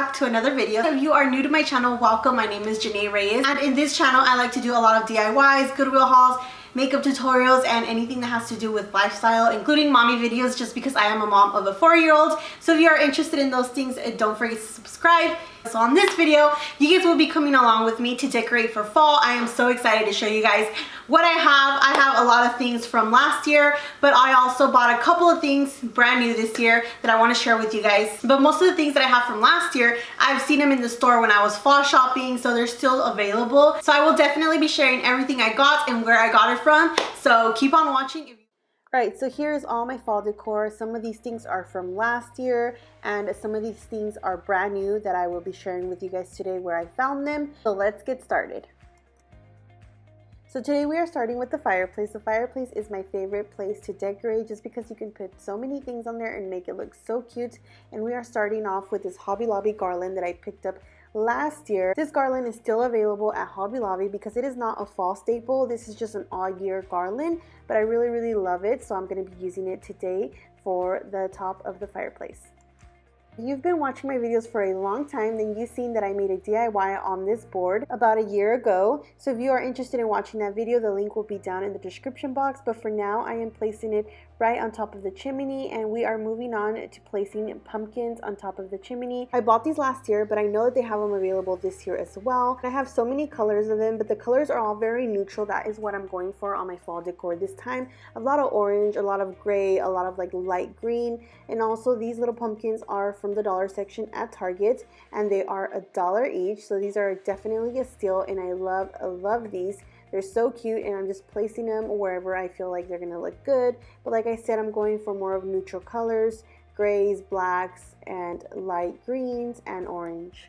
back to another video. If you are new to my channel, welcome. My name is Janae Reyes, and in this channel I like to do a lot of DIYs, Goodwill hauls, makeup tutorials, and anything that has to do with lifestyle, including mommy videos, just because I am a mom of a 4-year-old. So if you are interested in those things, don't forget to subscribe. So on this video, you guys will be coming along with me to decorate for fall. I am so excited to show you guys what I have. I have a lot of things from last year, but I also bought a couple of things brand new this year that I want to share with you guys. But most of the things that I have from last year, I've seen them in the store when I was fall shopping, so they're still available. So I will definitely be sharing everything I got and where I got it from. So keep on watching. Alright, so here's all my fall decor. Some of these things are from last year, and some of these things are brand new that I will be sharing with you guys today where I found them. So let's get started. So today we are starting with the fireplace. The fireplace is my favorite place to decorate just because you can put so many things on there and make it look so cute. And we are starting off with this Hobby Lobby garland that I picked up last year. This garland is still available at Hobby Lobby because it is not a fall staple. This is just an all-year garland, but I really love it, so I'm going to be using it today for the top of the fireplace. If you've been watching my videos for a long time, then you've seen that I made a DIY on this board about a year ago. So if you are interested in watching that video, the link will be down in the description box. But for now, I am placing it right on top of the chimney, and we are moving on to placing pumpkins on top of the chimney. I bought these last year, but I know that they have them available this year as well. I have so many colors of them, but the colors are all very neutral. That is what I'm going for on my fall decor this time. A lot of orange, a lot of gray, a lot of like light green, and also these little pumpkins are from the dollar section at Target, and they are $1 each. So these are definitely a steal, and I love these. They're so cute, and I'm just placing them wherever I feel like they're gonna look good. But like I said, I'm going for more of neutral colors, grays, blacks, and light greens and orange.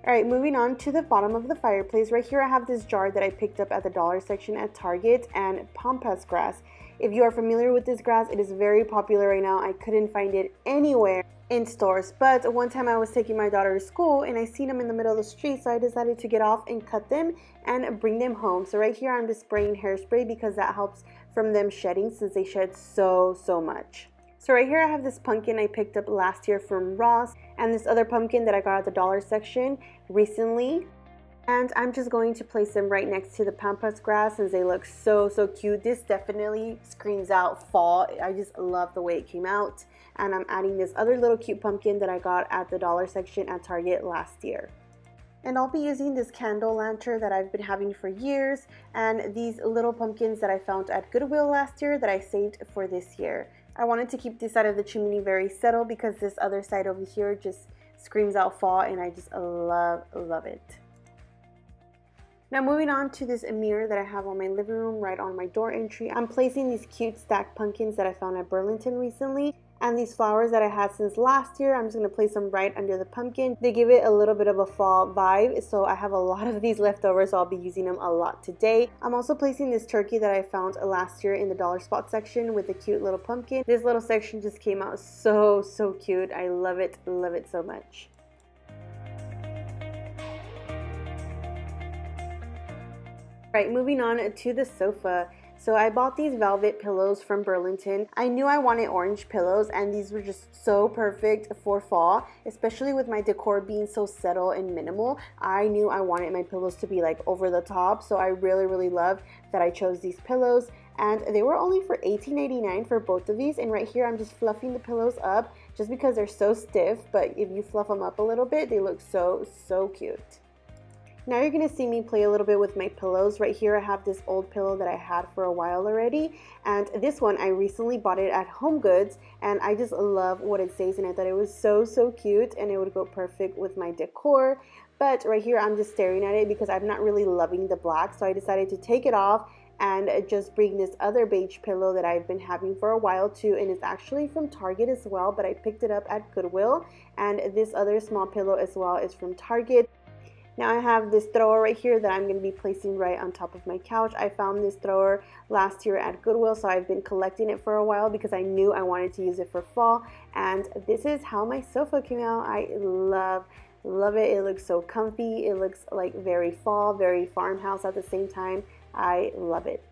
Alright, moving on to the bottom of the fireplace. Right here I have this jar that I picked up at the dollar section at Target, and pampas grass. If you are familiar with this grass, it is very popular right now. I couldn't find it anywhere in stores, but one time I was taking my daughter to school and I seen them in the middle of the street, so I decided to get off and cut them and bring them home. So right here I'm just spraying hairspray because that helps from them shedding, since they shed so much. So right here I have this pumpkin I picked up last year from Ross, and this other pumpkin that I got at the dollar section recently. And I'm just going to place them right next to the pampas grass since they look so cute. This definitely screams out fall. I just love the way it came out. And I'm adding this other little cute pumpkin that I got at the dollar section at Target last year. And I'll be using this candle lantern that I've been having for years, and these little pumpkins that I found at Goodwill last year that I saved for this year. I wanted to keep this side of the chimney very settled because this other side over here just screams out fall, and I just love it. Now moving on to this mirror that I have on my living room right on my door entry. I'm placing these cute stacked pumpkins that I found at Burlington recently, and these flowers that I had since last year. I'm just going to place them right under the pumpkin. They give it a little bit of a fall vibe, so I have a lot of these left over, so I'll be using them a lot today. I'm also placing this turkey that I found last year in the dollar spot section with a cute little pumpkin. This little section just came out so cute. I love it so much. Right, moving on to the sofa. So I bought these velvet pillows from Burlington. I knew I wanted orange pillows, and these were just so perfect for fall, especially with my decor being so subtle and minimal. I knew I wanted my pillows to be like over the top, so I really love that I chose these pillows. And they were only for $18.89 for both of these. And right here I'm just fluffing the pillows up just because they're so stiff, but if you fluff them up a little bit, they look so cute. Now you're going to see me play a little bit with my pillows. Right here I have this old pillow that I had for a while already, and this one I recently bought it at Homegoods, and I just love what it says, and I thought it was so cute and it would go perfect with my decor. But right here I'm just staring at it because I'm not really loving the black, so I decided to take it off and just bring this other beige pillow that I've been having for a while too, and it's actually from Target as well, but I picked it up at Goodwill. And this other small pillow as well is from Target. Now I have this thrower right here that I'm going to be placing right on top of my couch. I found this thrower last year at Goodwill, so I've been collecting it for a while because I knew I wanted to use it for fall. And this is how my sofa came out. I love it. It looks so comfy. It looks like very fall, very farmhouse at the same time. I love it.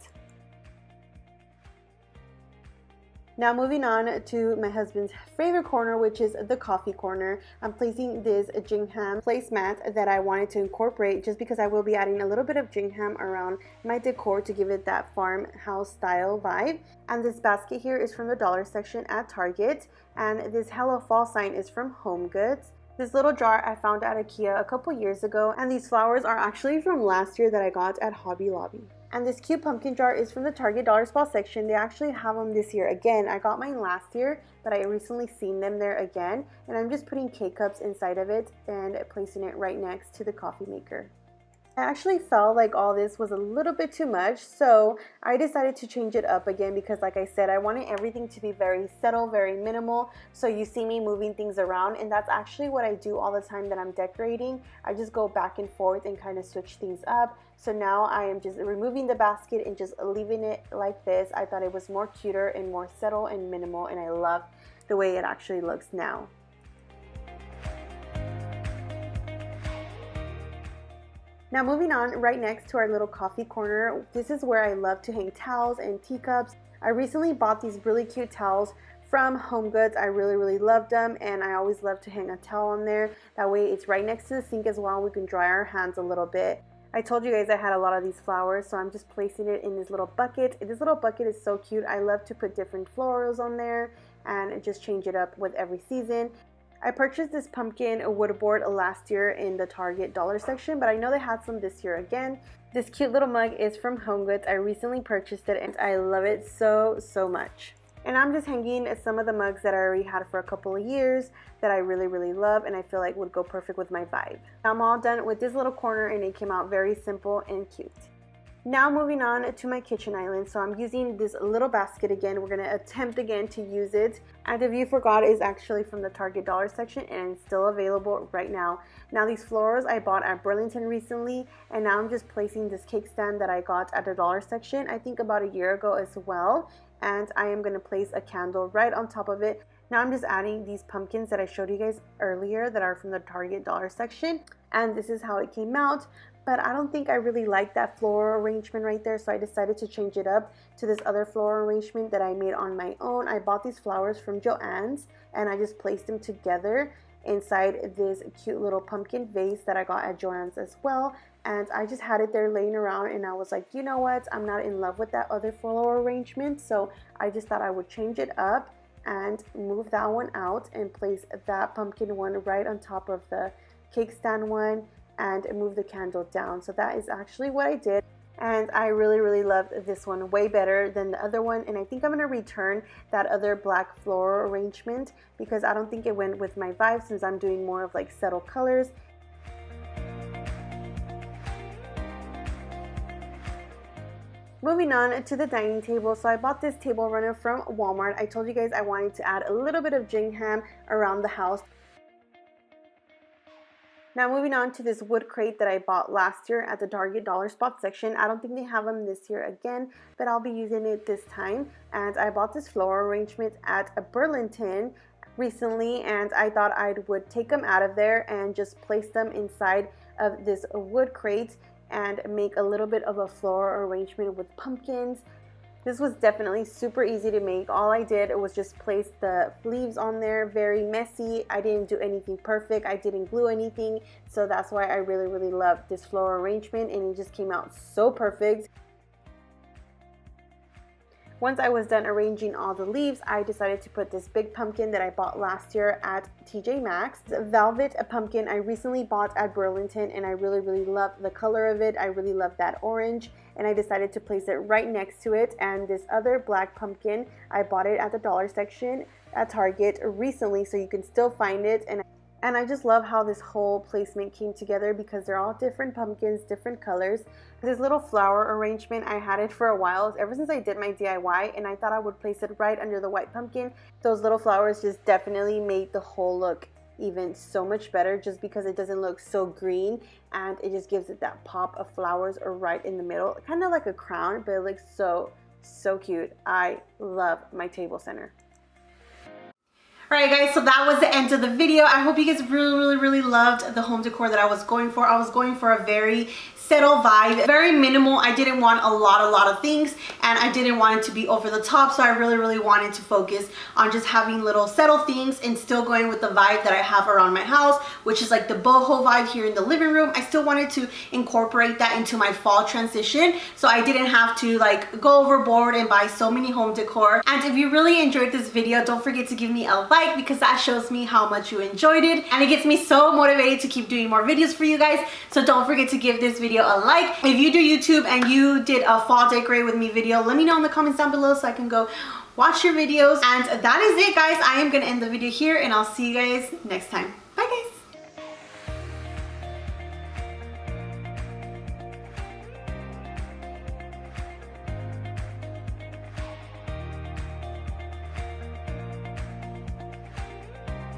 Now moving on to my husband's favorite corner, which is the coffee corner. I'm placing this gingham placemat that I wanted to incorporate just because I will be adding a little bit of gingham around my decor to give it that farmhouse style vibe. And this basket here is from the dollar section at Target, and this Hello Fall sign is from Homegoods. This little jar I found at IKEA a couple years ago, and these flowers are actually from last year that I got at Hobby Lobby. And this cute pumpkin jar is from the Target dollar spot section. They actually have them this year again. I got mine last year, but I recently seen them there again. And I'm just putting K-cups inside of it and placing it right next to the coffee maker. I actually felt like all this was a little bit too much, so I decided to change it up again because, like I said, I wanted everything to be very subtle, very minimal. So you see me moving things around, and that's actually what I do all the time that I'm decorating. I just go back and forth and kind of switch things up. So now I am just removing the basket and just leaving it like this. I thought it was more cuter and more subtle and minimal, and I love the way it actually looks now. Now moving on, right next to our little coffee corner, this is where I love to hang towels and teacups. I recently bought these really cute towels from Homegoods. I really loved them, and I always love to hang a towel on there. That way it's right next to the sink as well. We can dry our hands a little bit. I told you guys I had a lot of these flowers, so I'm just placing it in this little bucket. This little bucket is so cute. I love to put different florals on there and just change it up with every season. I purchased this pumpkin wood board last year in the Target dollar section, but I know they had some this year again. This cute little mug is from Homegoods. I recently purchased it and I love it so much. And I'm just hanging some of the mugs that I already had for a couple of years that I really love and I feel like would go perfect with my vibe. I'm all done with this little corner and it came out very simple and cute. Now moving on to my kitchen island. So I'm using this little basket again. We're going to attempt again to use it. And if you forgot, is actually from the Target dollar section and it's still available right now. Now these florals I bought at Burlington recently, and now I'm just placing this cake stand that I got at the dollar section, I think about a year ago as well. And I am going to place a candle right on top of it. Now I'm just adding these pumpkins that I showed you guys earlier that are from the Target dollar section. And this is how it came out. But I don't think I really like that floral arrangement right there, so I decided to change it up to this other floral arrangement that I made on my own. I bought these flowers from Joann's and I just placed them together inside this cute little pumpkin vase that I got at Joann's as well. And I just had it there laying around and I was like, you know what, I'm not in love with that other floral arrangement, so I just thought I would change it up and move that one out and place that pumpkin one right on top of the cake stand one and move the candle down. So that is actually what I did, and I really loved this one way better than the other one. And I think I'm going to return that other black floral arrangement because I don't think it went with my vibe since I'm doing more of like subtle colors. Moving on to the dining table. So I bought this table runner from Walmart. I told you guys I wanted to add a little bit of gingham around the house. Now moving on to this wood crate that I bought last year at the Target dollar spot section. I don't think they have them this year again, but I'll be using it this time. And I bought this floral arrangement at Burlington recently, and I thought I would take them out of there and just place them inside of this wood crate and make a little bit of a floral arrangement with pumpkins. This was definitely super easy to make. All I did was just place the leaves on there, very messy. I didn't do anything perfect. I didn't glue anything. So that's why I really love this floral arrangement, and it just came out so perfect. Once I was done arranging all the leaves, I decided to put this big pumpkin that I bought last year at TJ Maxx. It's a velvet pumpkin I recently bought at Burlington, and I really love the color of it. I really love that orange, and I decided to place it right next to it. And this other black pumpkin, I bought it at the dollar section at Target recently, so you can still find it. And I just love how this whole placement came together because they're all different pumpkins, different colors. This little flower arrangement, I had it for a while, ever since I did my DIY, and I thought I would place it right under the white pumpkin. Those little flowers just definitely made the whole look even so much better just because it doesn't look so green, and it just gives it that pop of flowers right in the middle. Kind of like a crown, but it looks so cute. I love my table center. Alright guys, so that was the end of the video. I hope you guys really loved the home decor that I was going for. I was going for a very settle vibe, very minimal. I didn't want a lot of things, and I didn't want it to be over the top, so I really wanted to focus on just having little settle things and still going with the vibe that I have around my house, which is like the boho vibe here in the living room. I still wanted to incorporate that into my fall transition, so I didn't have to like go overboard and buy so many home decor. And if you really enjoyed this video, don't forget to give me a like, because that shows me how much you enjoyed it, and it gets me so motivated to keep doing more videos for you guys. So don't forget to give this video a like. If you do YouTube and you did a fall decorate with me video, let me know in the comments down below so I can go watch your videos. And that is it, guys. I am gonna end the video here, and I'll see you guys next time.